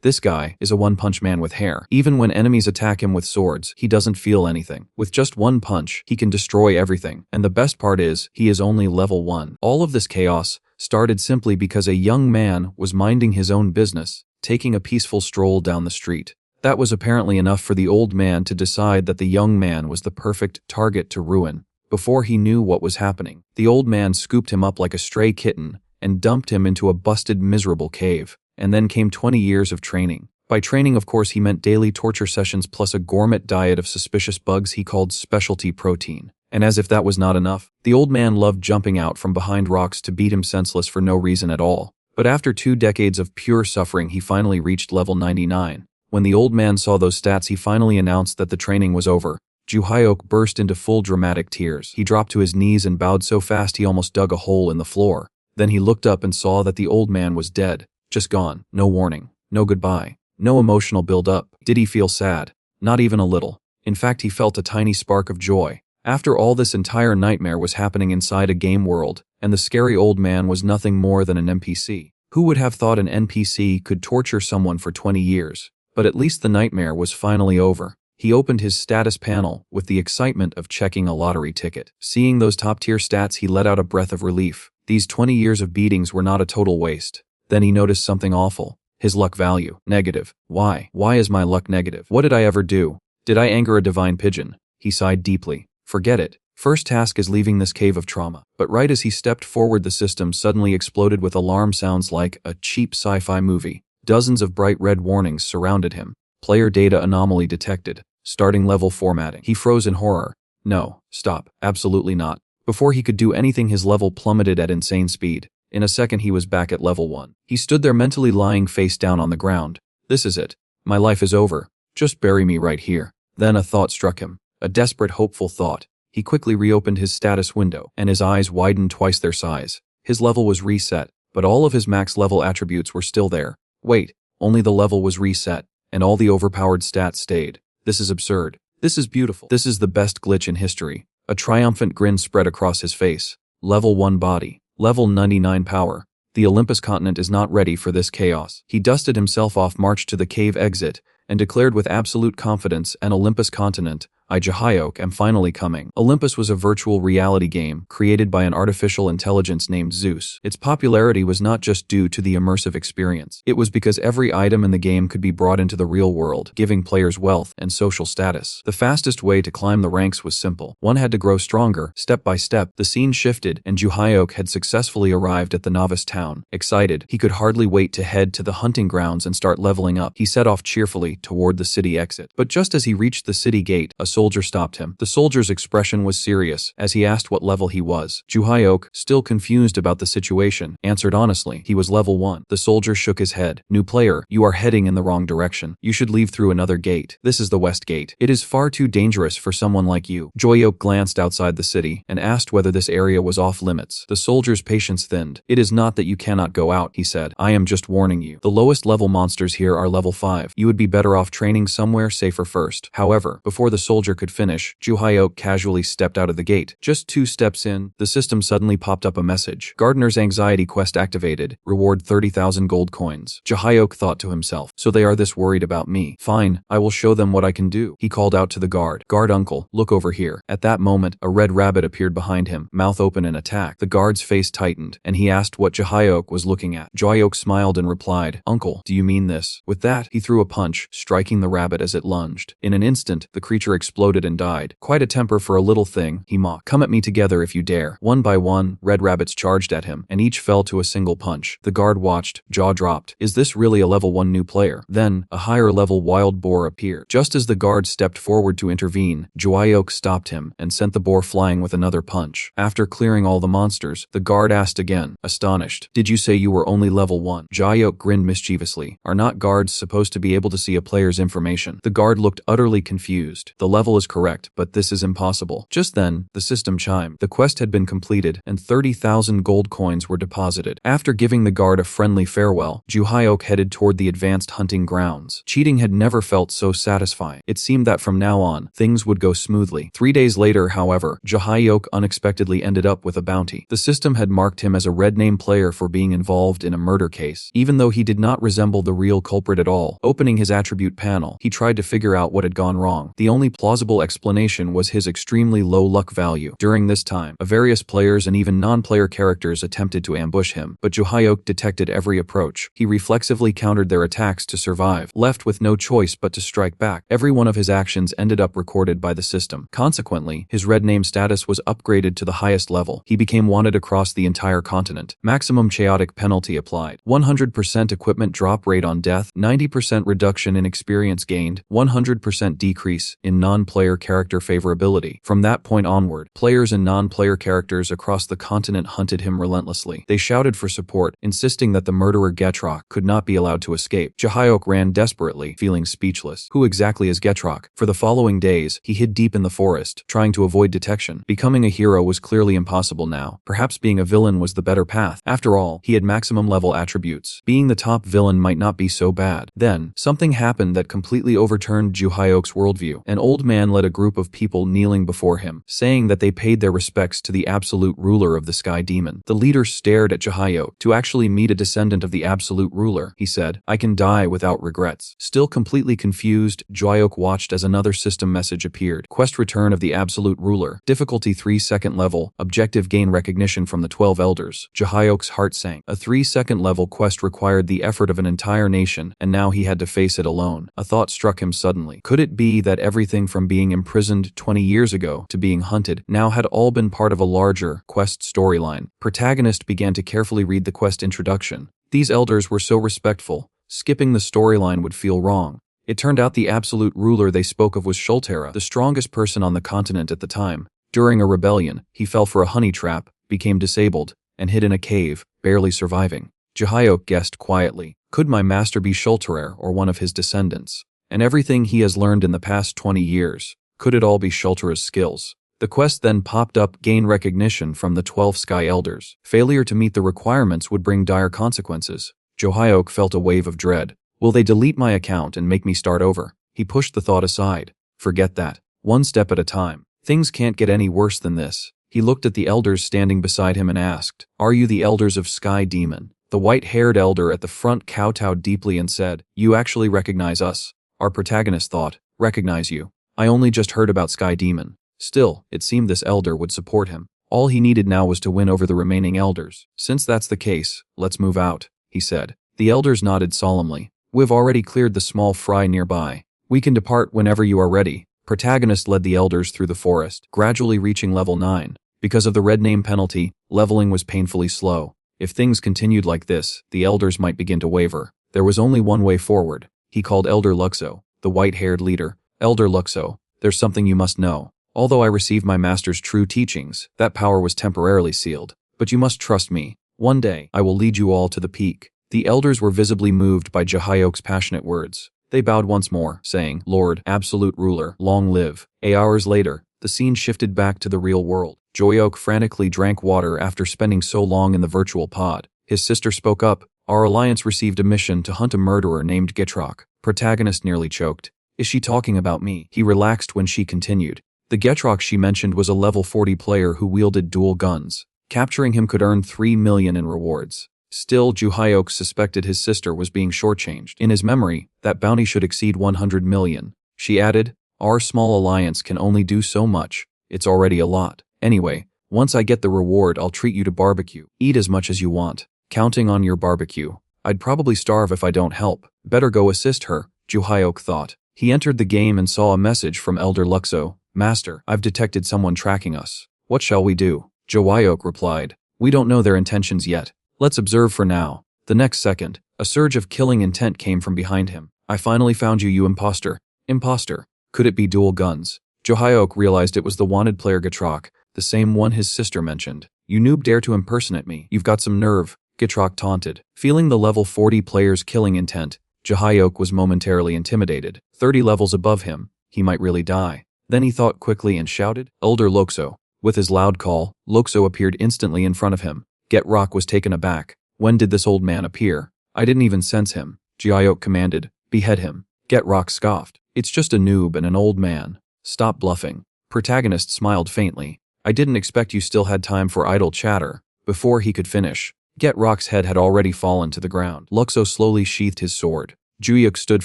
This guy is a one-punch man with hair. Even when enemies attack him with swords, he doesn't feel anything. With just one punch, he can destroy everything. And the best part is, he is only level 1. All of this chaos started simply because a young man was minding his own business, taking a peaceful stroll down the street. That was apparently enough for the old man to decide that the young man was the perfect target to ruin. Before he knew what was happening, the old man scooped him up like a stray kitten and dumped him into a busted, miserable cave. And then came 20 years of training. By training, of course, he meant daily torture sessions plus a gourmet diet of suspicious bugs he called specialty protein. And as if that was not enough, the old man loved jumping out from behind rocks to beat him senseless for no reason at all. But after 2 decades of pure suffering, he finally reached level 99. When the old man saw those stats, he finally announced that the training was over. Ju-hyuk burst into full dramatic tears. He dropped to his knees and bowed so fast he almost dug a hole in the floor. Then he looked up and saw that the old man was dead. Just gone. No warning. No goodbye. No emotional build-up. Did he feel sad? Not even a little. In fact, he felt a tiny spark of joy. After all, this entire nightmare was happening inside a game world, and the scary old man was nothing more than an NPC. Who would have thought an NPC could torture someone for 20 years? But at least the nightmare was finally over. He opened his status panel with the excitement of checking a lottery ticket. Seeing those top-tier stats, he let out a breath of relief. These 20 years of beatings were not a total waste. Then he noticed something awful. His luck value. Negative. Why? Why is my luck negative? What did I ever do? Did I anger a divine pigeon? He sighed deeply. Forget it. First task is leaving this cave of trauma. But right as he stepped forward, the system suddenly exploded with alarm sounds like a cheap sci-fi movie. Dozens of bright red warnings surrounded him. Player data anomaly detected. Starting level formatting. He froze in horror. No. Stop. Absolutely not. Before he could do anything, his level plummeted at insane speed. In a second, he was back at level 1. He stood there mentally lying face down on the ground. This is it. My life is over. Just bury me right here. Then a thought struck him. A desperate, hopeful thought. He quickly reopened his status window, and his eyes widened twice their size. His level was reset, but all of his max level attributes were still there. Wait, only the level was reset, and all the overpowered stats stayed. This is absurd. This is beautiful. This is the best glitch in history. A triumphant grin spread across his face. Level 1 body. Level 99 power. The Olympus continent is not ready for this chaos. He dusted himself off, marched to the cave exit, and declared with absolute confidence, an Olympus continent, I Ju-hyuk am finally coming. Olympus was a virtual reality game created by an artificial intelligence named Zeus. Its popularity was not just due to the immersive experience. It was because every item in the game could be brought into the real world, giving players wealth and social status. The fastest way to climb the ranks was simple. One had to grow stronger. Step by step, the scene shifted, and Ju-hyuk had successfully arrived at the novice town. Excited, he could hardly wait to head to the hunting grounds and start leveling up. He set off cheerfully toward the city exit. But just as he reached the city gate, a soldier stopped him. The soldier's expression was serious as he asked what level he was. Ju-hyuk, still confused about the situation, answered honestly, he was level 1. The soldier shook his head. New player, you are heading in the wrong direction. You should leave through another gate. This is the west gate. It is far too dangerous for someone like you. Ju-hyuk glanced outside the city and asked whether this area was off limits. The soldier's patience thinned. It is not that you cannot go out, he said. I am just warning you. The lowest level monsters here are level 5. You would be better off training somewhere safer first. However, before the soldier could finish, Ju-hyuk casually stepped out of the gate. Just 2 steps in, the system suddenly popped up a message. Gardener's anxiety quest activated. Reward 30,000 gold coins. Ju-hyuk thought to himself, so they are this worried about me. Fine, I will show them what I can do. He called out to the guard. Guard uncle, look over here. At that moment, a red rabbit appeared behind him, mouth open in attack. The guard's face tightened, and he asked what Ju-hyuk was looking at. Ju-hyuk smiled and replied, Uncle, do you mean this? With that, he threw a punch, striking the rabbit as it lunged. In an instant, the creature exploded and died. Quite a temper for a little thing, he mocked. Come at me together if you dare. One by one, red rabbits charged at him, and each fell to a single punch. The guard watched, jaw dropped. Is this really a level 1 new player? Then, a higher level wild boar appeared. Just as the guard stepped forward to intervene, Ju-hyuk stopped him and sent the boar flying with another punch. After clearing all the monsters, the guard asked again, astonished, did you say you were only level 1? Ju-hyuk grinned mischievously. Are not guards supposed to be able to see a player's information? The guard looked utterly confused. The level is correct, but this is impossible. Just then, the system chimed. The quest had been completed, and 30,000 gold coins were deposited. After giving the guard a friendly farewell, Juhyok headed toward the advanced hunting grounds. Cheating had never felt so satisfying. It seemed that from now on, things would go smoothly. 3 days later, however, Juhyok unexpectedly ended up with a bounty. The system had marked him as a red name player for being involved in a murder case. Even though he did not resemble the real culprit at all, opening his attribute panel, he tried to figure out what had gone wrong. The only plausible explanation was his extremely low luck value. During this time, various players and even non-player characters attempted to ambush him, but Juhyok detected every approach. He reflexively countered their attacks to survive, left with no choice but to strike back. Every one of his actions ended up recorded by the system. Consequently, his red name status was upgraded to the highest level. He became wanted across the entire continent. Maximum chaotic penalty applied. 100% equipment drop rate on death, 90% reduction in experience gained, 100% decrease in non-player character favorability. From that point onward, players and non-player characters across the continent hunted him relentlessly. They shouted for support, insisting that the murderer Getrok could not be allowed to escape. Juhyok ran desperately, feeling speechless. Who exactly is Getrok? For the following days, he hid deep in the forest, trying to avoid detection. Becoming a hero was clearly impossible now. Perhaps being a villain was the better path. After all, he had maximum level attributes. Being the top villain might not be so bad. Then, something happened that completely overturned Juhyok's worldview. An old man led a group of people kneeling before him, saying that they paid their respects to the absolute ruler of the sky demon. The leader stared at Juhyok. To actually meet a descendant of the absolute ruler, he said, I can die without regrets. Still completely confused, Juhyok watched as another system message appeared. Quest return of the absolute ruler. Difficulty 3-second level. Objective gain recognition from the 12 elders. Juhyok's heart sank. A 3-second level quest required the effort of an entire nation, and now he had to face it alone. A thought struck him suddenly. Could it be that everything from being imprisoned 20 years ago to being hunted now had all been part of a larger quest storyline? Protagonist began to carefully read the quest introduction. These elders were so respectful. Skipping the storyline would feel wrong. It turned out the absolute ruler they spoke of was Schultera, the strongest person on the continent at the time. During a rebellion, he fell for a honey trap, became disabled, and hid in a cave, barely surviving. Juhyok guessed quietly, could my master be Schulterer or one of his descendants? And everything he has learned in the past 20 years, could it all be Schulterer's skills? The quest then popped up, gain recognition from the 12 Sky Elders. Failure to meet the requirements would bring dire consequences. Juhyok felt a wave of dread. Will they delete my account and make me start over? He pushed the thought aside. Forget that. One step at a time. Things can't get any worse than this. He looked at the elders standing beside him and asked, Are you the elders of Sky Demon? The white-haired elder at the front kowtowed deeply and said, You actually recognize us. Our protagonist thought, Recognize you. I only just heard about Sky Demon. Still, it seemed this elder would support him. All he needed now was to win over the remaining elders. Since that's the case, let's move out, he said. The elders nodded solemnly. We've already cleared the small fry nearby. We can depart whenever you are ready. Protagonist led the elders through the forest, gradually reaching level 9. Because of the red name penalty, leveling was painfully slow. If things continued like this, the elders might begin to waver. There was only one way forward. He called Elder Luxo, the white-haired leader. Elder Luxo, there's something you must know. Although I received my master's true teachings, that power was temporarily sealed. But you must trust me. One day, I will lead you all to the peak. The elders were visibly moved by Juhyok's passionate words. They bowed once more, saying, Lord, absolute ruler, long live. 8 hours later, the scene shifted back to the real world. Juhyok frantically drank water after spending so long in the virtual pod. His sister spoke up. Our alliance received a mission to hunt a murderer named Getrok. Protagonist nearly choked. Is she talking about me? He relaxed when she continued. The Getrok she mentioned was a level 40 player who wielded dual guns. Capturing him could earn 3 million in rewards. Still, Juhyok suspected his sister was being shortchanged. In his memory, that bounty should exceed 100 million. She added, Our small alliance can only do so much. It's already a lot. Anyway, once I get the reward, I'll treat you to barbecue. Eat as much as you want. Counting on your barbecue. I'd probably starve if I don't help. Better go assist her, Juhyok thought. He entered the game and saw a message from Elder Luxo. Master, I've detected someone tracking us. What shall we do? Juhyok replied. We don't know their intentions yet. Let's observe for now. The next second, a surge of killing intent came from behind him. I finally found you, you imposter. Imposter. Could it be dual guns? Juhyok realized it was the wanted player Getrok, the same one his sister mentioned. You noob dare to impersonate me. You've got some nerve, Getrok taunted. Feeling the level 40 player's killing intent, Juhyok was momentarily intimidated. 30 levels above him, he might really die. Then he thought quickly and shouted, "Elder Lokso." With his loud call, Lokso appeared instantly in front of him. Get Rock was taken aback. When did this old man appear? I didn't even sense him. Jiayok commanded, "Behead him." Get Rock scoffed. "It's just a noob and an old man. Stop bluffing." Protagonist smiled faintly. "I didn't expect you still had time for idle chatter." Before he could finish, Get Rock's head had already fallen to the ground. Luxo slowly sheathed his sword. Jiayok stood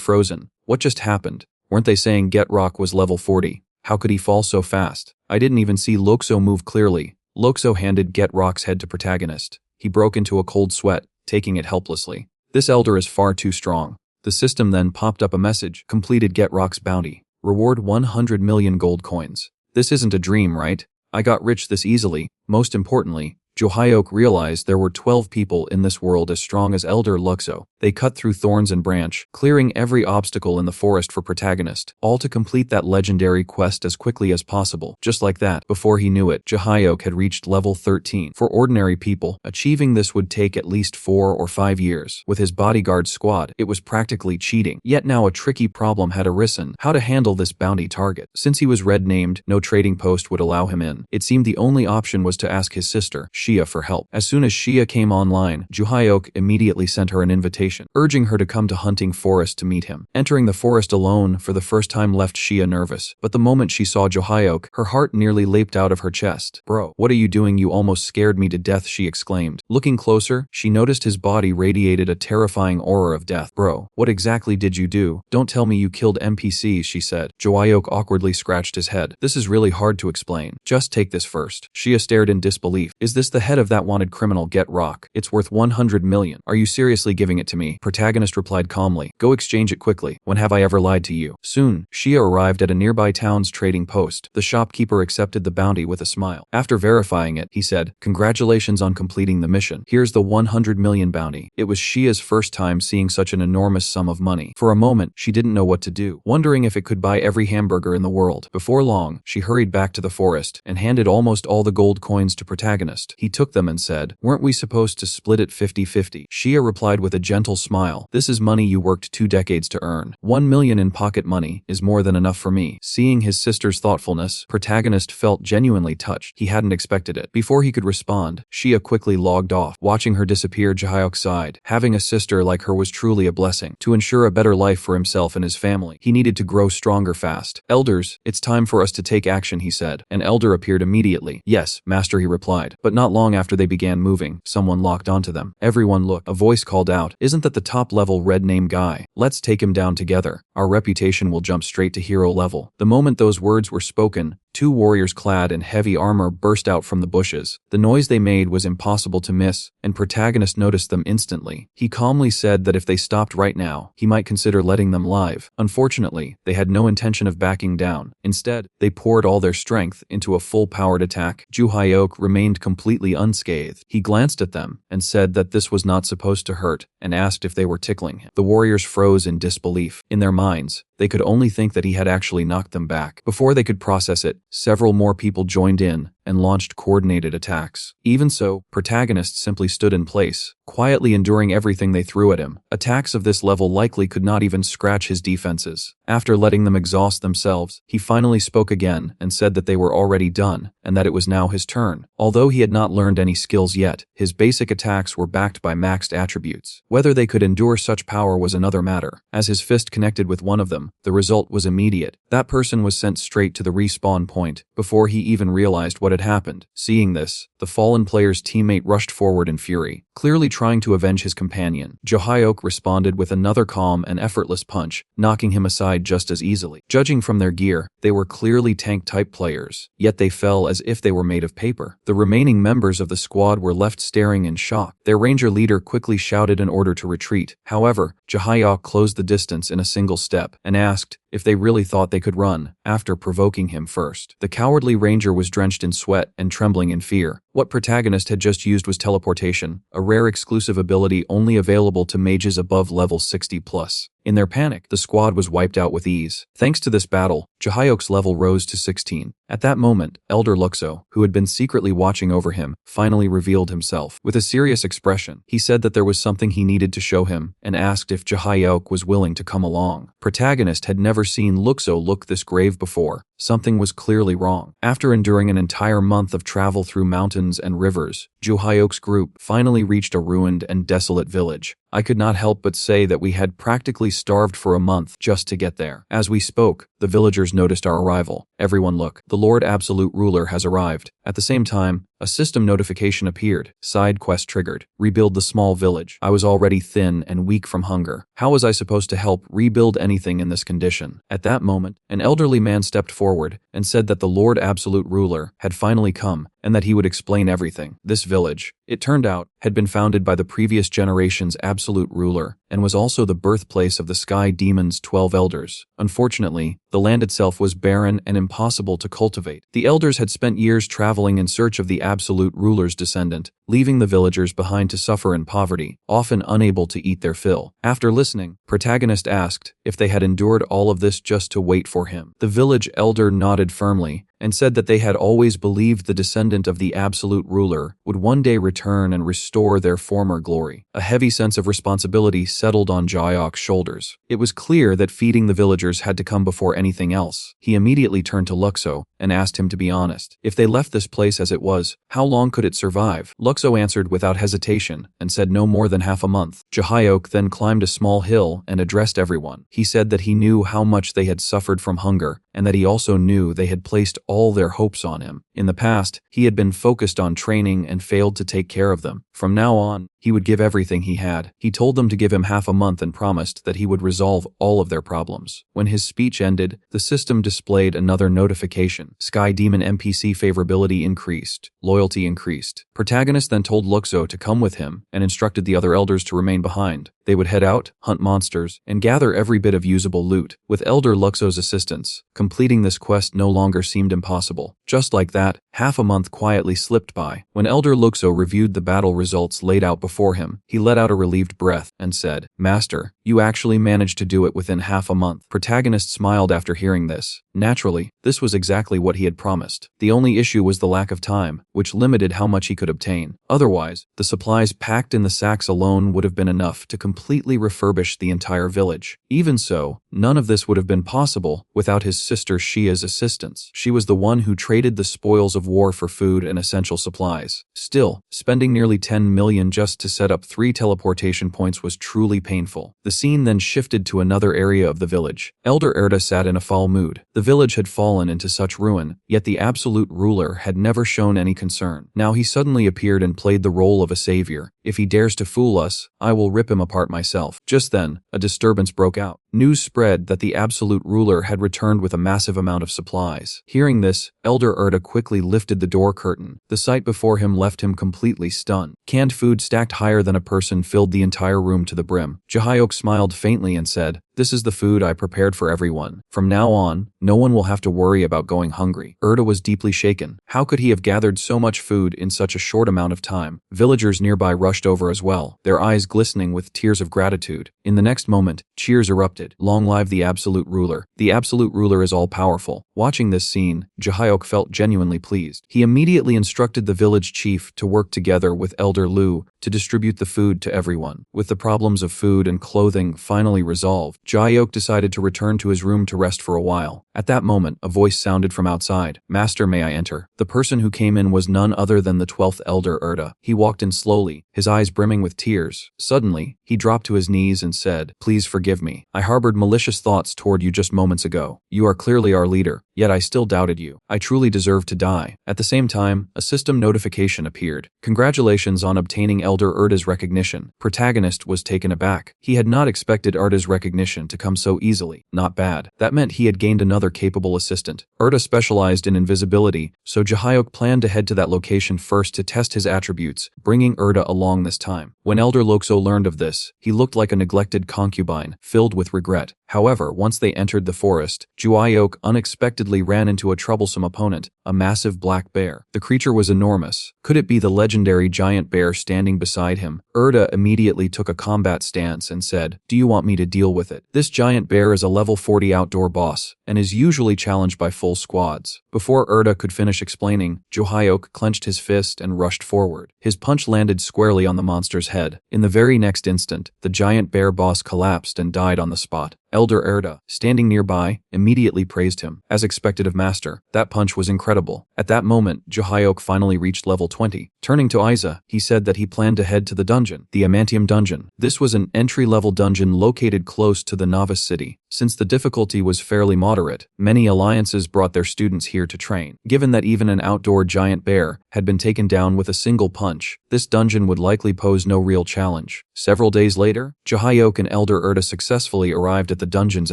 frozen. What just happened? Weren't they saying Get Rock was level 40? How could he fall so fast? I didn't even see Lokso move clearly. Lokso handed Get Rock's head to Protagonist. He broke into a cold sweat, taking it helplessly. "This elder is far too strong." The system then popped up a message, "Completed Get Rock's bounty. Reward 100 million gold coins." This isn't a dream, right? I got rich this easily. Most importantly, Jiayok realized there were 12 people in this world as strong as Elder Luxo. They cut through thorns and branch, clearing every obstacle in the forest for Protagonist, all to complete that legendary quest as quickly as possible. Just like that, before he knew it, Jiayok had reached level 13. For ordinary people, achieving this would take at least 4 or 5 years. With his bodyguard squad, it was practically cheating. Yet now a tricky problem had arisen: how to handle this bounty target. Since he was red-named, no trading post would allow him in. It seemed the only option was to ask his sister, Shia, for help. As soon as Shia came online, Jiayok immediately sent her an invitation, urging her to come to Hunting Forest to meet him. Entering the forest alone for the first time left Shia nervous, but the moment she saw Jiayok, her heart nearly leaped out of her chest. "Bro, what are you doing? You almost scared me to death," she exclaimed. Looking closer, she noticed his body radiated a terrifying aura of death. "Bro, what exactly did you do? Don't tell me you killed NPCs," she said. Jiayok awkwardly scratched his head. "This is really hard to explain. Just take this first." Shia stared in disbelief. "Is this the head of that wanted criminal Get Rock? It's worth 100 million. Are you seriously giving it to me?" Protagonist replied calmly, "Go exchange it quickly. When have I ever lied to you?" Soon, Shia arrived at a nearby town's trading post. The shopkeeper accepted the bounty with a smile. After verifying it, he said, "Congratulations on completing the mission. Here's the 100 million bounty." It was Shia's first time seeing such an enormous sum of money. For a moment, she didn't know what to do, wondering if it could buy every hamburger in the world. Before long, she hurried back to the forest and handed almost all the gold coins to Protagonist. He took them and said, "Weren't we supposed to split it 50-50? Shia replied with a gentle smile, "This is money you worked 2 decades to earn. 1 million in pocket money is more than enough for me." Seeing his sister's thoughtfulness, Protagonist felt genuinely touched. He hadn't expected it. Before he could respond, Shia quickly logged off. Watching her disappear, Jiayok sighed. Having a sister like her was truly a blessing. To ensure a better life for himself and his family, he needed to grow stronger fast. "Elders, it's time for us to take action," he said. An elder appeared immediately. "Yes, master," he replied. But not long after they began moving, someone locked onto them. Everyone looked. A voice called out, "Isn't that the top-level red name guy? Let's take him down together. Our reputation will jump straight to hero level." The moment those words were spoken, 2 warriors clad in heavy armor burst out from the bushes. The noise they made was impossible to miss, and Protagonist noticed them instantly. He calmly said that if they stopped right now, he might consider letting them live. Unfortunately, they had no intention of backing down. Instead, they poured all their strength into a full-powered attack. Jiayok remained completely unscathed. He glanced at them and said that this was not supposed to hurt, and asked if they were tickling him. The warriors froze in disbelief. In their minds, they could only think that he had actually knocked them back. Before they could process it, several more people joined in and launched coordinated attacks. Even so, Protagonist simply stood in place, quietly enduring everything they threw at him. Attacks of this level likely could not even scratch his defenses. After letting them exhaust themselves, he finally spoke again and said that they were already done, and that it was now his turn. Although he had not learned any skills yet, his basic attacks were backed by maxed attributes. Whether they could endure such power was another matter. As his fist connected with one of them, the result was immediate. That person was sent straight to the respawn point before he even realized what had happened. Seeing this, the fallen player's teammate rushed forward in fury, clearly trying to avenge his companion. Jiayok responded with another calm and effortless punch, knocking him aside just as easily. Judging from their gear, they were clearly tank-type players, yet they fell as if they were made of paper. The remaining members of the squad were left staring in shock. Their ranger leader quickly shouted an order to retreat. However, Jiayok closed the distance in a single step and asked if they really thought they could run, after provoking him first. The cowardly ranger was drenched in sweat and trembling in fear. What Protagonist had just used was teleportation, a rare exclusive ability only available to mages above level 60+. In their panic, the squad was wiped out with ease. Thanks to this battle, Jahyok's level rose to 16. At that moment, Elder Luxo, who had been secretly watching over him, finally revealed himself. With a serious expression, he said that there was something he needed to show him and asked if Jahyok was willing to come along. Protagonist had never seen Luxo look this grave before. Something was clearly wrong. After enduring an entire month of travel through mountains and rivers, Jahyok's group finally reached a ruined and desolate village. I could not help but say that we had practically starved for a month just to get there. As we spoke, the villagers noticed our arrival. Everyone look, the Lord Absolute Ruler has arrived. At the same time, a system notification appeared. Side quest triggered. Rebuild the small village. I was already thin and weak from hunger. How was I supposed to help rebuild anything in this condition? At that moment, an elderly man stepped forward and said that the Lord Absolute Ruler had finally come and that he would explain everything. This village, it turned out, had been founded by the previous generation's Absolute Ruler and was also the birthplace of the Sky Demon's 12 elders. Unfortunately, the land itself was barren and impossible to cultivate. The elders had spent years traveling in search of the Absolute Ruler's descendant, leaving the villagers behind to suffer in poverty, often unable to eat their fill. After listening, Protagonist asked if they had endured all of this just to wait for him. The village elder nodded firmly and said that they had always believed the descendant of the Absolute Ruler would one day return and restore their former glory. A heavy sense of responsibility settled on Jahyok's shoulders. It was clear that feeding the villagers had to come before anything else. He immediately turned to Luxo and asked him to be honest. If they left this place as it was, how long could it survive? Luxo answered without hesitation and said no more than half a month. Jahyok then climbed a small hill and addressed everyone. He said that he knew how much they had suffered from hunger and that he also knew they had placed all their hopes on him. In the past, he had been focused on training and failed to take care of them. From now on, he would give everything he had. He told them to give him half a month and promised that he would resolve all of their problems. When his speech ended, the system displayed another notification. Sky Demon NPC favorability increased. Loyalty increased. Protagonist then told Luxo to come with him and instructed the other elders to remain behind. They would head out, hunt monsters, and gather every bit of usable loot. With Elder Luxo's assistance, completing this quest no longer seemed impossible. Just like that, half a month quietly slipped by. When Elder Luxo reviewed the battle results laid out before him, he let out a relieved breath and said, "Master, you actually managed to do it within half a month." Protagonist smiled after hearing this. Naturally, this was exactly what he had promised. The only issue was the lack of time, which limited how much he could obtain. Otherwise, the supplies packed in the sacks alone would have been enough to completely refurbish the entire village. Even so, none of this would have been possible without his sister Shia's assistance. She was the one who traded the spoils of war for food and essential supplies. Still, spending nearly 10 million just to set up 3 teleportation points was truly painful. The scene then shifted to another area of the village. Elder Erda sat in a foul mood. The village had fallen into such ruin, yet the Absolute Ruler had never shown any concern. Now he suddenly appeared and played the role of a savior. If he dares to fool us, I will rip him apart myself. Just then, a disturbance broke out. News spread that the Absolute Ruler had returned with a massive amount of supplies. Hearing this, Elder Erda quickly lifted the door curtain. The sight before him left him completely stunned. Canned food stacked higher than a person filled the entire room to the brim. Jahyok smiled faintly and said, "This is the food I prepared for everyone. From now on, no one will have to worry about going hungry." Erda was deeply shaken. How could he have gathered so much food in such a short amount of time? Villagers nearby rushed over as well, their eyes glistening with tears of gratitude. In the next moment, cheers erupted. Long live the Absolute Ruler. The Absolute Ruler is all-powerful. Watching this scene, Jahyok felt genuinely pleased. He immediately instructed the village chief to work together with Elder Lu to distribute the food to everyone. With the problems of food and clothing finally resolved, Jahyok decided to return to his room to rest for a while. At that moment, a voice sounded from outside. "Master, may I enter?" The person who came in was none other than the 12th Elder Erda. He walked in slowly, his eyes brimming with tears. Suddenly, he dropped to his knees and said, "Please forgive me. I harbored malicious thoughts toward you just moments ago. You are clearly our leader, yet I still doubted you. I truly deserve to die." At the same time, a system notification appeared. "Congratulations on obtaining Elder Erda's recognition." Protagonist was taken aback. He had not expected Erda's recognition to come so easily. Not bad. That meant he had gained another capable assistant. Erda specialized in invisibility, so Jahyok planned to head to that location first to test his attributes, bringing Erda along this time. When Elder Luxo learned of this, he looked like a neglected concubine, filled with regret. However, once they entered the forest, Juayok unexpectedly ran into a troublesome opponent, a massive black bear. The creature was enormous. Could it be the legendary giant bear standing beside him? Erda immediately took a combat stance and said, "Do you want me to deal with it?" This giant bear is a level 40 outdoor boss and is usually challenged by full squads. Before Erda could finish explaining, Juayok clenched his fist and rushed forward. His punch landed squarely on the monster's head. In the very next instant, the giant bear boss collapsed and died on the spot. Elder Erda, standing nearby, immediately praised him. As expected of Master, that punch was incredible. At that moment, Juayok finally reached level 20. Turning to Aiza, he said that he planned to head to the dungeon, the Amantium dungeon. This was an entry-level dungeon located close to the novice city. Since the difficulty was fairly moderate, many alliances brought their students here to train. Given that even an outdoor giant bear had been taken down with a single punch, this dungeon would likely pose no real challenge. Several days later, Juayok and Elder Erda successfully arrived at the dungeon's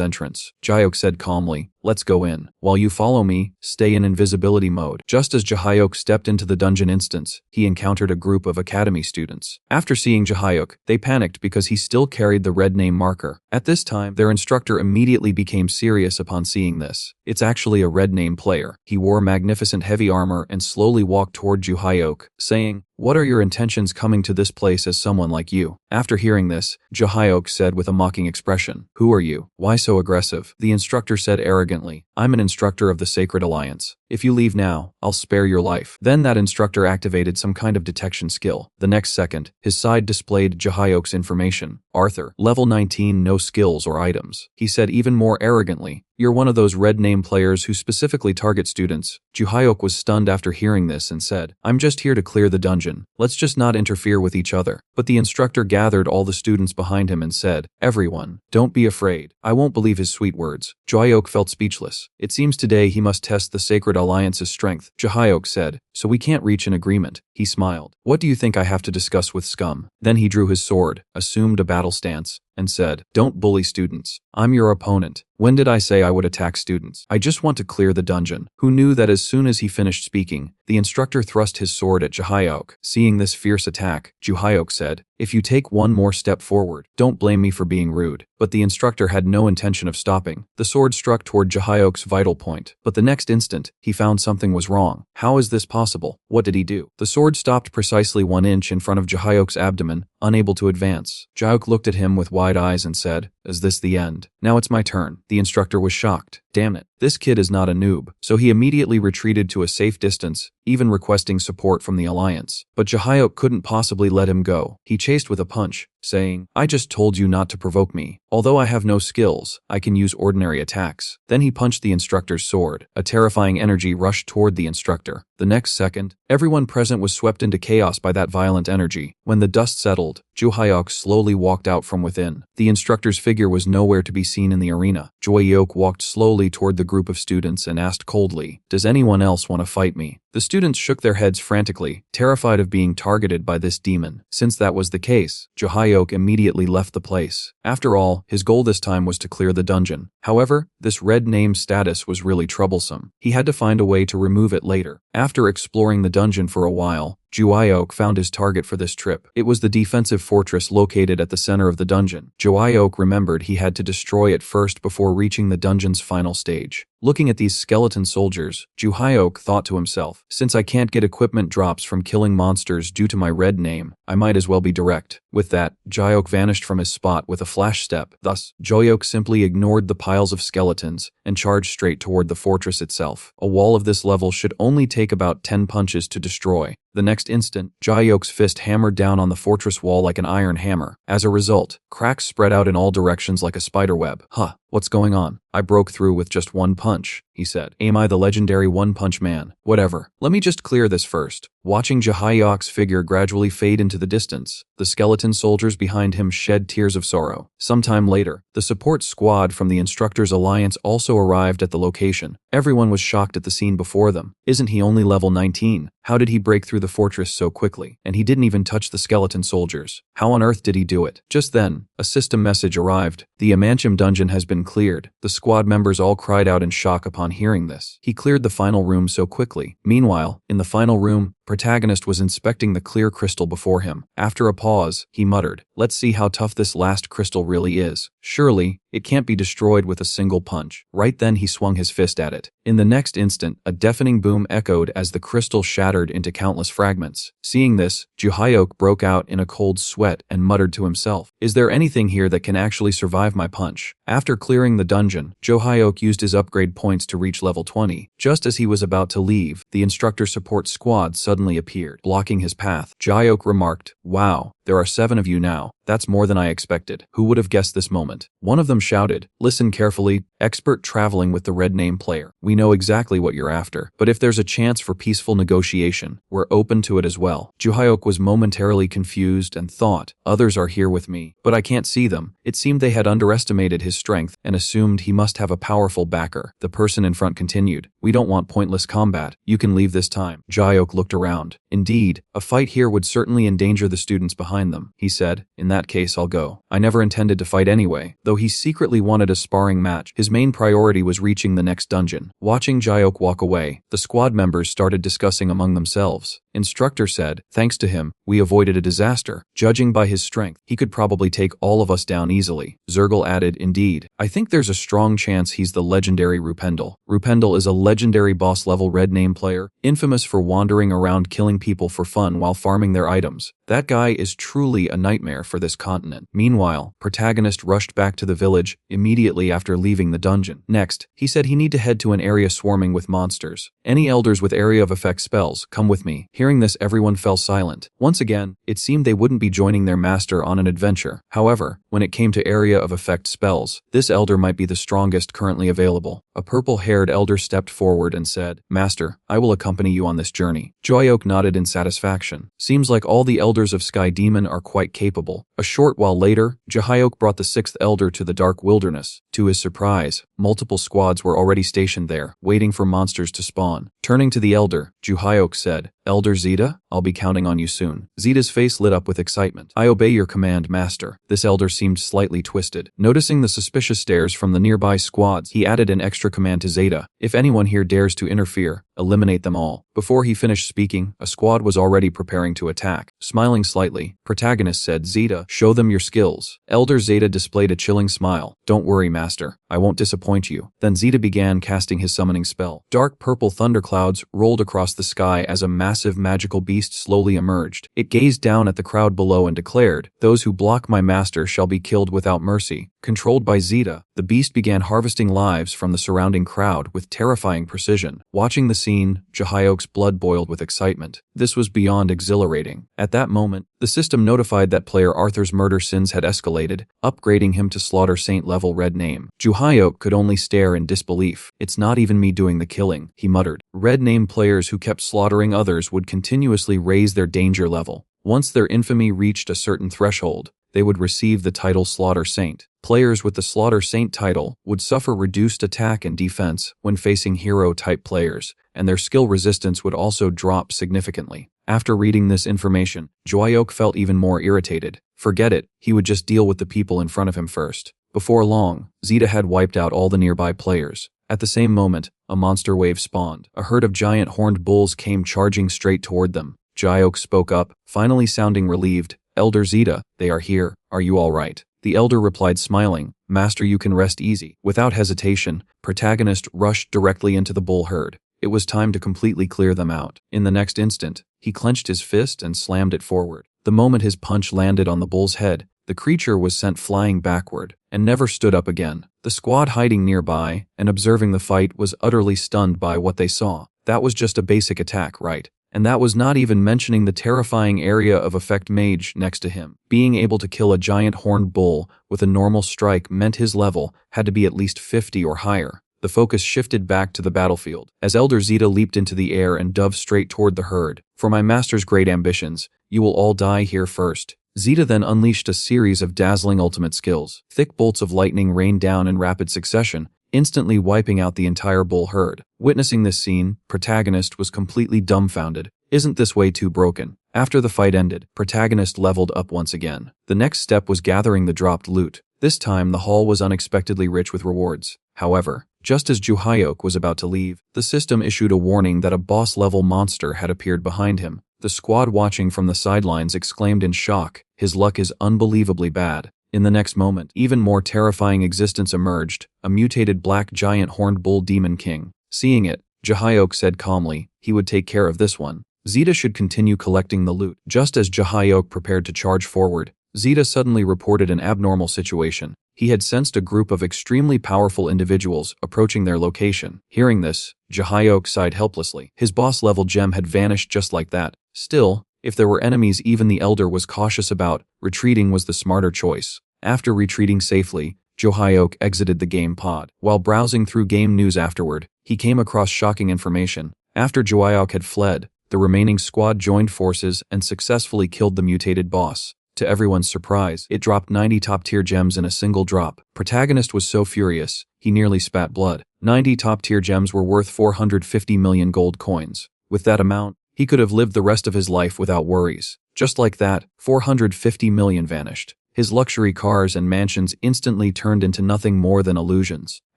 entrance. Juayok said calmly, "Let's go in. While you follow me, stay in invisibility mode." Just as Juayok stepped into the dungeon instance, he encountered a group of academy students. After seeing Juayok, they panicked because he still carried the red name marker. At this time, their instructor immediately became serious upon seeing this. It's actually a red name player. He wore magnificent heavy armor and slowly walked toward Juayok, saying, "What are your intentions coming to this place as someone like you?" After hearing this, Juayok said with a mocking expression, "Who are you? Why so aggressive?" The instructor said arrogantly, "I'm an instructor of the Sacred Alliance. If you leave now, I'll spare your life." Then that instructor activated some kind of detection skill. The next second, his side displayed Juayok's information. "Arthur, level 19, no skills or items." He said even more arrogantly, "You're one of those red name players who specifically target students." Juayok was stunned after hearing this and said, "I'm just here to clear the dungeon. Let's just not interfere with each other." But the instructor gathered all the students behind him and said, "Everyone, don't be afraid." I won't believe his sweet words. Juayok felt speechless. It seems today he must test the Sacred Alliance's strength. Juayok said, "So we can't reach an agreement." He smiled. "What do you think I have to discuss with scum?" Then he drew his sword, assumed a battle stance, and said, "Don't bully students. I'm your opponent. When did I say I would attack students? I just want to clear the dungeon." Who knew that as soon as he finished speaking, the instructor thrust his sword at Juayok. Seeing this fierce attack, Juayok said, "If you take one more step forward, don't blame me for being rude." But the instructor had no intention of stopping. The sword struck toward Juayok's vital point. But the next instant, he found something was wrong. How is this possible? What did he do? The sword stopped precisely 1 inch in front of Juayok's abdomen, unable to advance. Juayok looked at him with wide eyes and said, "Is this the end? Now it's my turn." The instructor was shocked. Damn it, this kid is not a noob. So he immediately retreated to a safe distance, even requesting support from the Alliance. But Juayok couldn't possibly let him go. He chased with a punch, saying, "I just told you not to provoke me. Although I have no skills, I can use ordinary attacks." Then he punched the instructor's sword. A terrifying energy rushed toward the instructor. The next second, everyone present was swept into chaos by that violent energy. When the dust settled, Juayok slowly walked out from within. The instructor's figure was nowhere to be seen in the arena. Juayok walked slowly toward the group of students and asked coldly, "Does anyone else want to fight me?" The students shook their heads frantically, terrified of being targeted by this demon. Since that was the case, Juayok immediately left the place. After all, his goal this time was to clear the dungeon. However, this red name status was really troublesome. He had to find a way to remove it later. After exploring the dungeon for a while, Juayok found his target for this trip. It was the defensive fortress located at the center of the dungeon. Juayok remembered he had to destroy it first before reaching the dungeon's final stage. Looking at these skeleton soldiers, Juayok thought to himself, "Since I can't get equipment drops from killing monsters due to my red name, I might as well be direct." With that, Juayok vanished from his spot with a flash step. Thus, Juayok simply ignored the piles of skeletons and charged straight toward the fortress itself. A wall of this level should only take about 10 punches to destroy. The next instant, Juayok's fist hammered down on the fortress wall like an iron hammer. As a result, cracks spread out in all directions like a spider web. "Huh, what's going on? I broke through with just one punch," he said. "Am I the legendary one-punch man? Whatever. Let me just clear this first." Watching Juayok's figure gradually fade into the distance, the skeleton soldiers behind him shed tears of sorrow. Sometime later, the support squad from the Instructors Alliance also arrived at the location. Everyone was shocked at the scene before them. Isn't he only level 19? How did he break through the fortress so quickly? And he didn't even touch the skeleton soldiers. How on earth did he do it? Just then, a system message arrived. The Amantium dungeon has been been cleared. The squad members all cried out in shock upon hearing this. He cleared the final room so quickly. Meanwhile, in the final room, Protagonist was inspecting the clear crystal before him. After a pause, he muttered, "Let's see how tough this last crystal really is. Surely, it can't be destroyed with a single punch." Right then he swung his fist at it. In the next instant, a deafening boom echoed as the crystal shattered into countless fragments. Seeing this, Juhyok broke out in a cold sweat and muttered to himself, "Is there anything here that can actually survive my punch?" After clearing the dungeon, Juhyok used his upgrade points to reach level 20. Just as he was about to leave, the instructor support squad suddenly appeared, blocking his path. Juhyok remarked, "Wow, there are 7 of you now. That's more than I expected. Who would have guessed this moment?" One of them shouted, "Listen carefully, expert traveling with the red name player. We know exactly what you're after, but if there's a chance for peaceful negotiation, we're open to it as well." Juhyok was momentarily confused and thought, "Others are here with me, but I can't see them." It seemed they had underestimated his strength and assumed he must have a powerful backer. The person in front continued, "We don't want pointless combat. You can leave this time." Juhyok looked around. Indeed, a fight here would certainly endanger the students behind them. He said, "In that case, I'll go. I never intended to fight anyway." Though he secretly wanted a sparring match, his main priority was reaching the next dungeon. Watching Juhyok walk away, the squad members started discussing among themselves. Instructor said, "Thanks to him, we avoided a disaster. Judging by his strength, he could probably take all of us down easily." Zergal added, "Indeed, I think there's a strong chance he's the legendary Rupendel." Rupendel is a legendary boss-level red name player, infamous for wandering around killing people for fun while farming their items. That guy is truly a nightmare for this continent. Meanwhile, Protagonist rushed back to the village immediately after leaving the dungeon. Next, he said he need to head to an area swarming with monsters. "Any elders with area of effect spells, come with me." Hearing this, everyone fell silent. Once again, it seemed they wouldn't be joining their master on an adventure. However, when it came to area of effect spells, this elder might be the strongest currently available. A purple-haired elder stepped forward and said, "Master, I will accompany you on this journey." Juhyok nodded in satisfaction. Seems like all the elders of Sky Demon are quite capable. A short while later, Juhyok brought the 6th elder to the dark wilderness. To his surprise, multiple squads were already stationed there, waiting for monsters to spawn. Turning to the elder, Juhyok said, "Elder Zeta, I'll be counting on you soon." Zeta's face lit up with excitement. "I obey your command, master." This elder seemed slightly twisted. Noticing the suspicious stares from the nearby squads, he added an extra command to Zeta. "If anyone here dares to interfere, eliminate them all." Before he finished speaking, a squad was already preparing to attack. Smiling slightly, Protagonist said, "Zeta, show them your skills." Elder Zeta displayed a chilling smile. "Don't worry, master. I won't disappoint you." Then Zeta began casting his summoning spell. Dark purple thunderclouds rolled across the sky as a massive magical beast slowly emerged. It gazed down at the crowd below and declared, "Those who block my master shall be killed without mercy." Controlled by Zeta, the beast began harvesting lives from the surrounding crowd with terrifying precision. Watching the scene, Juhyok's blood boiled with excitement. This was beyond exhilarating. At that moment, the system notified that player Arthur's murder sins had escalated, upgrading him to Slaughter Saint level red name. Juhyok could only stare in disbelief. "It's not even me doing the killing," he muttered. Red name players who kept slaughtering others would continuously raise their danger level. Once their infamy reached a certain threshold, they would receive the title Slaughter Saint. Players with the Slaughter Saint title would suffer reduced attack and defense when facing hero-type players, and their skill resistance would also drop significantly. After reading this information, Juhyok felt even more irritated. Forget it, he would just deal with the people in front of him first. Before long, Zeta had wiped out all the nearby players. At the same moment, a monster wave spawned. A herd of giant horned bulls came charging straight toward them. Juhyok spoke up, finally sounding relieved. "Elder Zeta, they are here. Are you all right?" The elder replied smiling, "Master, you can rest easy." Without hesitation, Protagonist rushed directly into the bull herd. It was time to completely clear them out. In the next instant, he clenched his fist and slammed it forward. The moment his punch landed on the bull's head, the creature was sent flying backward and never stood up again. The squad hiding nearby and observing the fight was utterly stunned by what they saw. That was just a basic attack, right? And that was not even mentioning the terrifying area of effect mage next to him. Being able to kill a giant horned bull with a normal strike meant his level had to be at least 50 or higher. The focus shifted back to the battlefield, as Elder Zeta leaped into the air and dove straight toward the herd. "For my master's great ambitions, you will all die here first." Zeta then unleashed a series of dazzling ultimate skills. Thick bolts of lightning rained down in rapid succession, instantly wiping out the entire bull herd. Witnessing this scene, Protagonist was completely dumbfounded. Isn't this way too broken? After the fight ended, Protagonist leveled up once again. The next step was gathering the dropped loot. This time, the hall was unexpectedly rich with rewards. However, just as Juhyok was about to leave, the system issued a warning that a boss-level monster had appeared behind him. The squad watching from the sidelines exclaimed in shock, "His luck is unbelievably bad." In the next moment, even more terrifying existence emerged, a mutated black giant horned bull demon king. Seeing it, Juhyok said calmly, he would take care of this one. Zeta should continue collecting the loot. Just as Juhyok prepared to charge forward, Zeta suddenly reported an abnormal situation. He had sensed a group of extremely powerful individuals approaching their location. Hearing this, Juhyok sighed helplessly. His boss-level gem had vanished just like that. Still, if there were enemies even the Elder was cautious about, retreating was the smarter choice. After retreating safely, Juhyok exited the game pod. While browsing through game news afterward, he came across shocking information. After Juhyok had fled, the remaining squad joined forces and successfully killed the mutated boss. To everyone's surprise, it dropped 90 top-tier gems in a single drop. Protagonist was so furious, he nearly spat blood. 90 top-tier gems were worth 450 million gold coins. With that amount, he could have lived the rest of his life without worries. Just like that, 450 million vanished. His luxury cars and mansions instantly turned into nothing more than illusions.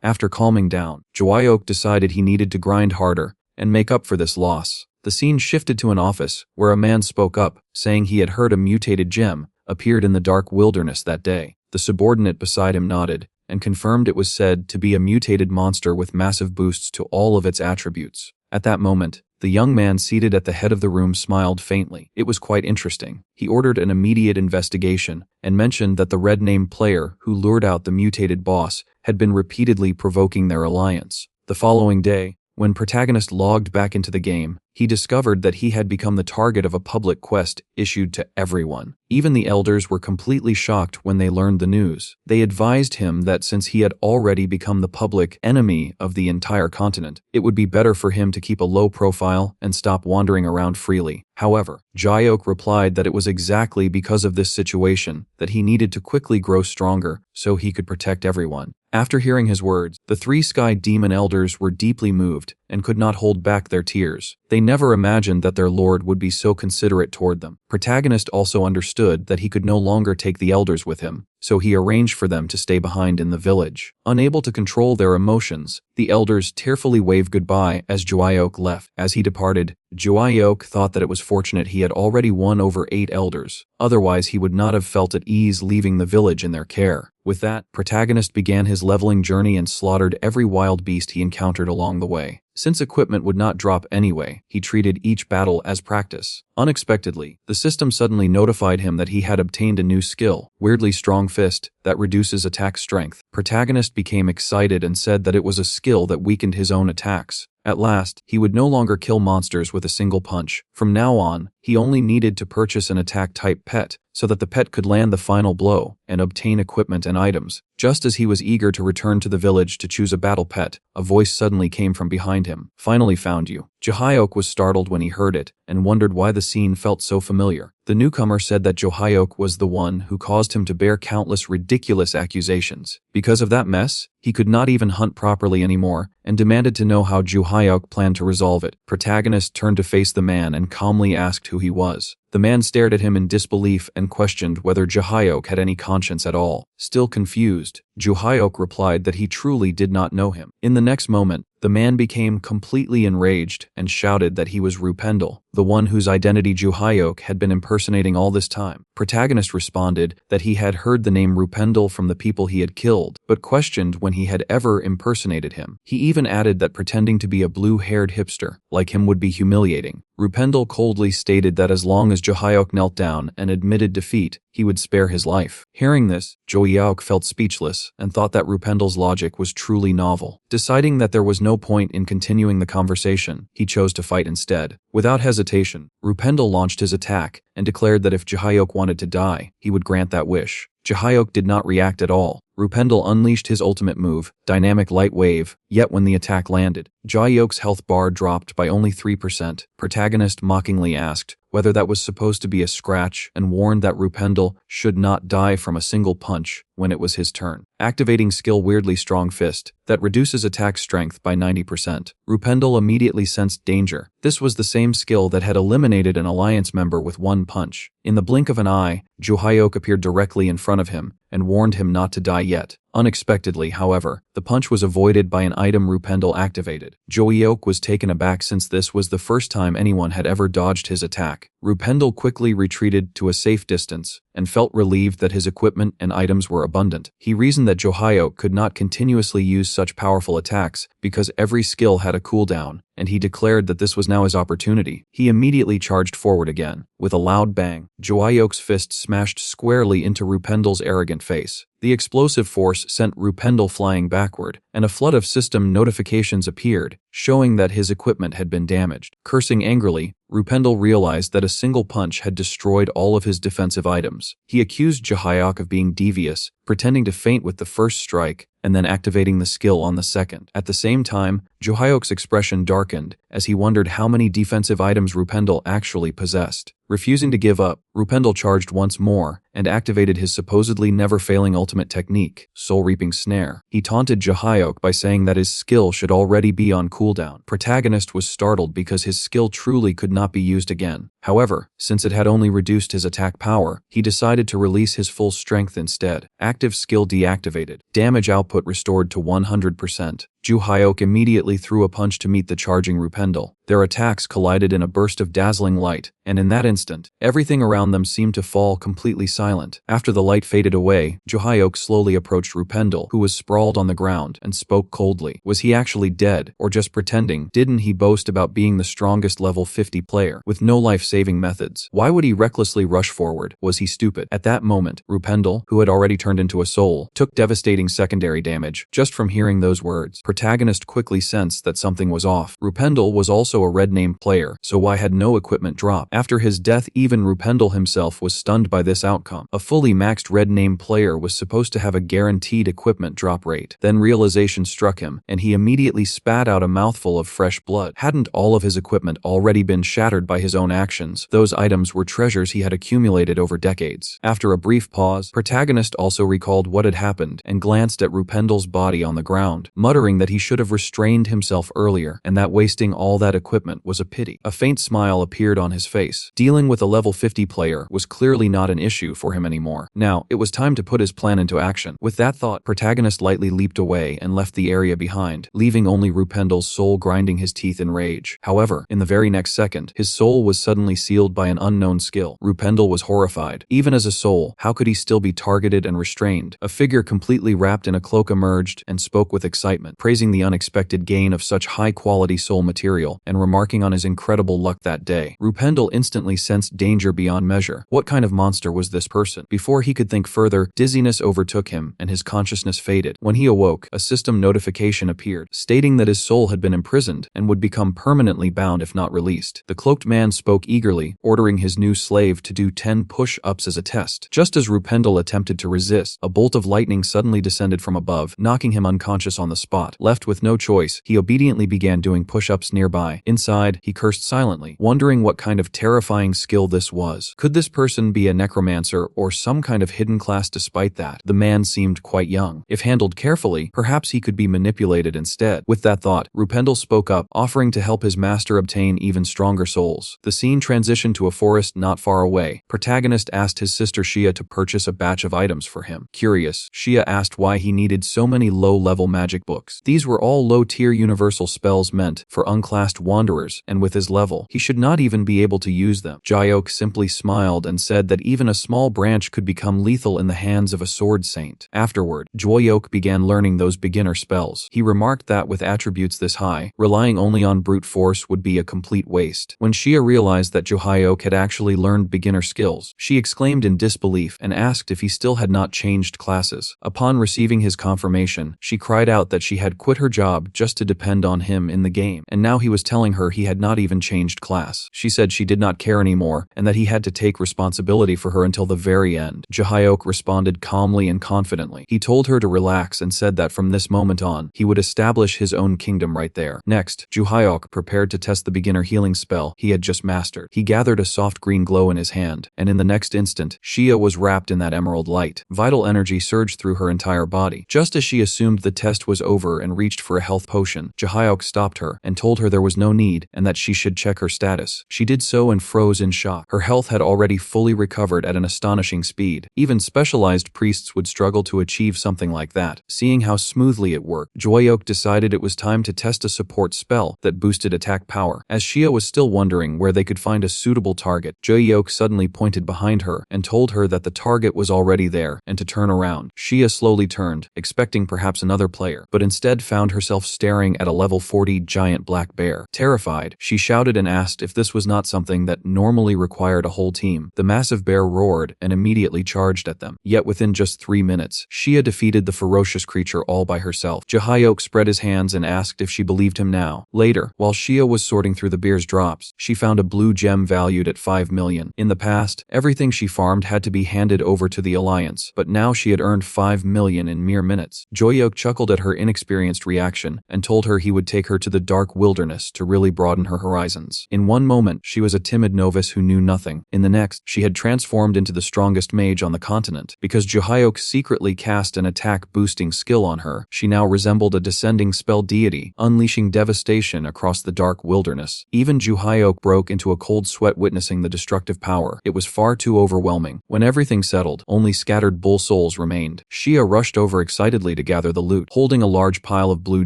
After calming down, Juhyok decided he needed to grind harder and make up for this loss. The scene shifted to an office, where a man spoke up, saying he had heard a mutated gem appeared in the dark wilderness that day. The subordinate beside him nodded, and confirmed it was said to be a mutated monster with massive boosts to all of its attributes. At that moment, the young man seated at the head of the room smiled faintly. It was quite interesting. He ordered an immediate investigation, and mentioned that the red-name player who lured out the mutated boss had been repeatedly provoking their alliance. The following day, when Protagonist logged back into the game, he discovered that he had become the target of a public quest issued to everyone. Even the elders were completely shocked when they learned the news. They advised him that since he had already become the public enemy of the entire continent, it would be better for him to keep a low profile and stop wandering around freely. However, Juhyok replied that it was exactly because of this situation that he needed to quickly grow stronger so he could protect everyone. After hearing his words, the three Sky Demon Elders were deeply moved and could not hold back their tears. They never imagined that their lord would be so considerate toward them. Protagonist also understood that he could no longer take the elders with him, so he arranged for them to stay behind in the village. Unable to control their emotions, the elders tearfully waved goodbye as Juhyok left. As he departed, Juhyok thought that it was fortunate he had already won over 8 elders. Otherwise, he would not have felt at ease leaving the village in their care. With that, Protagonist began his leveling journey and slaughtered every wild beast he encountered along the way. Since equipment would not drop anyway, he treated each battle as practice. Unexpectedly, the system suddenly notified him that he had obtained a new skill, Weirdly Strong Fist, that reduces attack strength. Protagonist became excited and said that it was a skill that weakened his own attacks. At last, he would no longer kill monsters with a single punch. From now on, he only needed to purchase an attack-type pet, so that the pet could land the final blow and obtain equipment and items. Just as he was eager to return to the village to choose a battle pet, a voice suddenly came from behind him. "Finally found you." Juhyok was startled when he heard it, and wondered why the scene felt so familiar. The newcomer said that Juhyok was the one who caused him to bear countless ridiculous accusations. Because of that mess, he could not even hunt properly anymore, and demanded to know how Juhyok planned to resolve it. Protagonist turned to face the man and calmly asked who he was. The man stared at him in disbelief and questioned whether Juhyok had any conscience at all. Still confused, Juhyok replied that he truly did not know him. In the next moment, the man became completely enraged and shouted that he was Rupendel, the one whose identity Juhyok had been impersonating all this time. Protagonist responded that he had heard the name Rupendel from the people he had killed, but questioned when he had ever impersonated him. He even added that pretending to be a blue-haired hipster like him would be humiliating. Rupendel coldly stated that as long as Juhyok knelt down and admitted defeat, he would spare his life. Hearing this, Juhyok felt speechless and thought that Rupendel's logic was truly novel. Deciding that there was no point in continuing the conversation, he chose to fight instead. Without hesitation, Rupendel launched his attack and declared that if Juhyok wanted to die, he would grant that wish. Juhyok did not react at all. Rupendel unleashed his ultimate move, Dynamic Light Wave, yet when the attack landed, Juhyok's health bar dropped by only 3%. Protagonist mockingly asked whether that was supposed to be a scratch and warned that Rupendel should not die from a single punch. when it was his turn, activating skill Weirdly Strong Fist that reduces attack strength by 90%. Rupendel immediately sensed danger. This was the same skill that had eliminated an alliance member with one punch. In the blink of an eye, Johyok appeared directly in front of him and warned him not to die yet. Unexpectedly, however, the punch was avoided by an item Rupendel activated. Johyok was taken aback since this was the first time anyone had ever dodged his attack. Rupendel quickly retreated to a safe distance and felt relieved that his equipment and items were abundant. He reasoned that Johyok could not continuously use such powerful attacks because every skill had a cooldown, and he declared that this was now his opportunity. He immediately charged forward again. With a loud bang, Johyok's fist smashed squarely into Rupendel's arrogant face. The explosive force sent Rupendel flying backward, and a flood of system notifications appeared, showing that his equipment had been damaged. Cursing angrily, Rupendel realized that a single punch had destroyed all of his defensive items. He accused Johyok of being devious, pretending to faint with the first strike, and then activating the skill on the second. At the same time, Johyok's expression darkened as he wondered how many defensive items Rupendel actually possessed. Refusing to give up, Rupendel charged once more and activated his supposedly never-failing ultimate technique, Soul Reaping Snare. He taunted Johyok by saying that his skill should already be on cooldown. Protagonist was startled because his skill truly could not be used again. However, since it had only reduced his attack power, he decided to release his full strength instead. Active skill deactivated. Damage output restored to 100%. Johyok immediately threw a punch to meet the charging Rupendel. Their attacks collided in a burst of dazzling light, and in that instant, everything around them seemed to fall completely silent. After the light faded away, Johyok slowly approached Rupendel, who was sprawled on the ground, and spoke coldly. Was he actually dead, or just pretending? Didn't he boast about being the strongest level 50 player, with no life-saving methods? Why would he recklessly rush forward? Was he stupid? At that moment, Rupendel, who had already turned into a soul, took devastating secondary damage just from hearing those words. Protagonist quickly sensed that something was off. Rupendel was also a red name player, so why had no equipment drop? After his death, even Rupendel himself was stunned by this outcome. A fully maxed red name player was supposed to have a guaranteed equipment drop rate. Then realization struck him, and he immediately spat out a mouthful of fresh blood. Hadn't all of his equipment already been shattered by his own actions? Those items were treasures he had accumulated over decades. After a brief pause, Protagonist also recalled what had happened and glanced at Rupendel's body on the ground, muttering that he should have restrained himself earlier and that wasting all that equipment was a pity. A faint smile appeared on his face. Dealing with a level 50 player was clearly not an issue for him anymore. Now, it was time to put his plan into action. With that thought, Protagonist lightly leaped away and left the area behind, leaving only Rupendel's soul grinding his teeth in rage. However, in the very next second, his soul was suddenly sealed by an unknown skill. Rupendel was horrified. Even as a soul, how could he still be targeted and restrained? A figure completely wrapped in a cloak emerged and spoke with excitement, praising the unexpected gain of such high-quality soul material and remarking on his incredible luck that day. Rupendel instantly sensed danger beyond measure. What kind of monster was this person? Before he could think further, dizziness overtook him and his consciousness faded. When he awoke, a system notification appeared, stating that his soul had been imprisoned and would become permanently bound if not released. The cloaked man spoke eagerly, ordering his new slave to do 10 push-ups as a test. Just as Rupendel attempted to resist, a bolt of lightning suddenly descended from above, knocking him unconscious on the spot. Left with no choice, he obediently began doing push-ups nearby. Inside, he cursed silently, wondering what kind of terrifying skill this was. Could this person be a necromancer or some kind of hidden class? Despite that, the man seemed quite young. If handled carefully, perhaps he could be manipulated instead. With that thought, Rupendel spoke up, offering to help his master obtain even stronger souls. The scene transitioned to a forest not far away. Protagonist asked his sister Shia to purchase a batch of items for him. Curious, Shia asked why he needed so many low-level magic books. These were all low-tier universal spells meant for unclassed wanderers, and with his level, he should not even be able to use them. Johyok simply smiled and said that even a small branch could become lethal in the hands of a sword saint. Afterward, Johyok began learning those beginner spells. He remarked that with attributes this high, relying only on brute force would be a complete waste. When Shia realized that Johyok had actually learned beginner skills, she exclaimed in disbelief and asked if he still had not changed classes. Upon receiving his confirmation, she cried out that she had had quit her job just to depend on him in the game, and now he was telling her he had not even changed class. She said she did not care anymore and that he had to take responsibility for her until the very end. Jae-hyuk responded calmly and confidently. He told her to relax and said that from this moment on, he would establish his own kingdom right there. Next, Jae-hyuk prepared to test the beginner healing spell he had just mastered. He gathered a soft green glow in his hand, and in the next instant, Shia was wrapped in that emerald light. Vital energy surged through her entire body. Just as she assumed the test was over and reached for a health potion, Jae-hyuk stopped her and told her there was no need and that she should check her status. She did so and froze in shock. Her health had already fully recovered at an astonishing speed. Even specialized priests would struggle to achieve something like that. Seeing how smoothly it worked, Jae-hyuk decided it was time to test a support spell that boosted attack power. As Shia was still wondering where they could find a suitable target, Jae-hyuk suddenly pointed behind her and told her that the target was already there and to turn around. Shia slowly turned, expecting perhaps another player, but instead found herself staring at a level 40 giant black bear. Terrified, she shouted and asked if this was not something that normally required a whole team. The massive bear roared and immediately charged at them. Yet within just 3 minutes, Shia defeated the ferocious creature all by herself. Jae-hyuk spread his hands and asked if she believed him now. Later, while Shia was sorting through the bear's drops, she found a blue gem valued at 5 million. In the past, everything she farmed had to be handed over to the Alliance, but now she had earned 5 million in mere minutes. Jae-hyuk chuckled at her inexperienced reaction and told her he would take her to the dark wilderness to really broaden her horizons. In one moment, she was a timid novice who knew nothing. In the next, she had transformed into the strongest mage on the continent. Because Jae-hyuk secretly cast an attack-boosting skill on her, she now resembled a descending spell deity, unleashing devastation across the dark wilderness. Even Jae-hyuk broke into a cold sweat witnessing the destructive power. It was far too overwhelming. When everything settled, only scattered bull souls remained. Shia rushed over excitedly to gather the loot. Holding a large pile of blue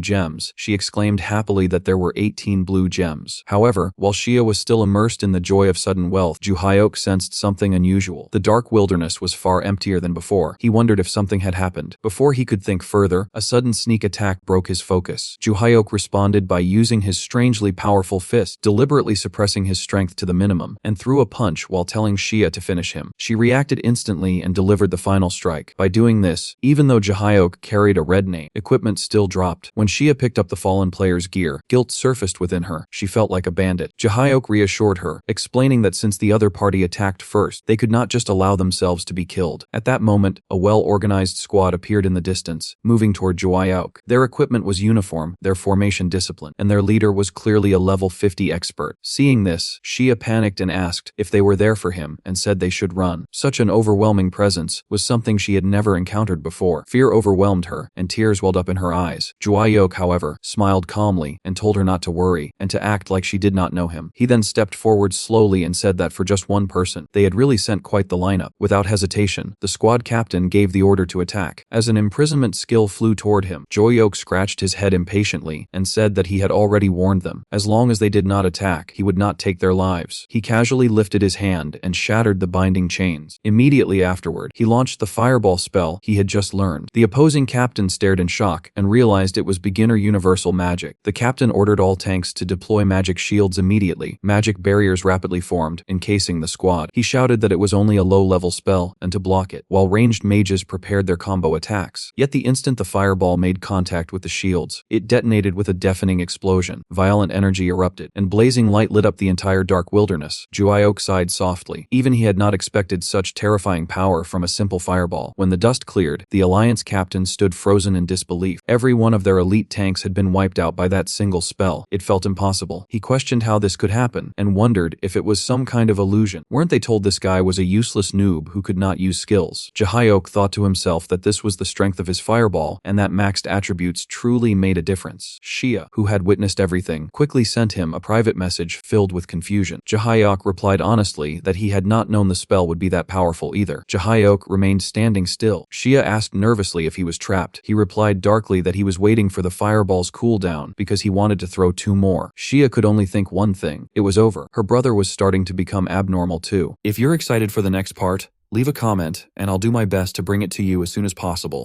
gems, she exclaimed happily that there were 18 blue gems. However, while Shia was still immersed in the joy of sudden wealth, Jae-hyuk sensed something unusual. The dark wilderness was far emptier than before. He wondered if something had happened. Before he could think further, a sudden sneak attack broke his focus. Jae-hyuk responded by using his strangely powerful fist, deliberately suppressing his strength to the minimum, and threw a punch while telling Shia to finish him. She reacted instantly and delivered the final strike. By doing this, even though Jae-hyuk carried a red name, equipment still dropped. When Shia picked up the fallen player's gear, guilt surfaced within her. She felt like a bandit. Jae-hyuk reassured her, explaining that since the other party attacked first, they could not just allow themselves to be killed. At that moment, a well-organized squad appeared in the distance, moving toward Jae-hyuk. Their equipment was uniform, their formation disciplined, and their leader was clearly a level 50 expert. Seeing this, Shia panicked and asked if they were there for him and said they should run. Such an overwhelming presence was something she had never encountered before. Fear overwhelmed her, and tears welled up in her eyes. Jae-hyuk, however, smiled calmly and told her not to worry and to act like she did not know him. He then stepped forward slowly and said that for just one person, they had really sent quite the lineup. Without hesitation, the squad captain gave the order to attack. As an imprisonment skill flew toward him, Jae-hyuk scratched his head impatiently and said that he had already warned them. As long as they did not attack, he would not take their lives. He casually lifted his hand and shattered the binding chains. Immediately afterward, he launched the fireball spell he had just learned. The opposing captain stared in shock and realized it was beginner universal magic. The captain ordered all tanks to deploy magic shields immediately. Magic barriers rapidly formed, encasing the squad. He shouted that it was only a low-level spell and to block it, while ranged mages prepared their combo attacks. Yet the instant the fireball made contact with the shields, it detonated with a deafening explosion. Violent energy erupted, and blazing light lit up the entire dark wilderness. Jae-hyuk sighed softly. Even he had not expected such terrifying power from a simple fireball. When the dust cleared, the Alliance captain stood frozen in disbelief. Every one of their elite tanks had been wiped out by that single spell. It felt impossible. He questioned how this could happen and wondered if it was some kind of illusion. Weren't they told this guy was a useless noob who could not use skills? Jae-hyuk thought to himself that this was the strength of his fireball and that maxed attributes truly made a difference. Shia, who had witnessed everything, quickly sent him a private message filled with confusion. Jae-hyuk replied honestly that he had not known the spell would be that powerful either. Jae-hyuk remained standing still. Shia asked nervously if he was trapped. He replied darkly that he was waiting for the fireball's cooldown because he wanted to throw 2 more. Shia could only think one thing. It was over. Her brother was starting to become abnormal too. If you're excited for the next part, leave a comment and I'll do my best to bring it to you as soon as possible.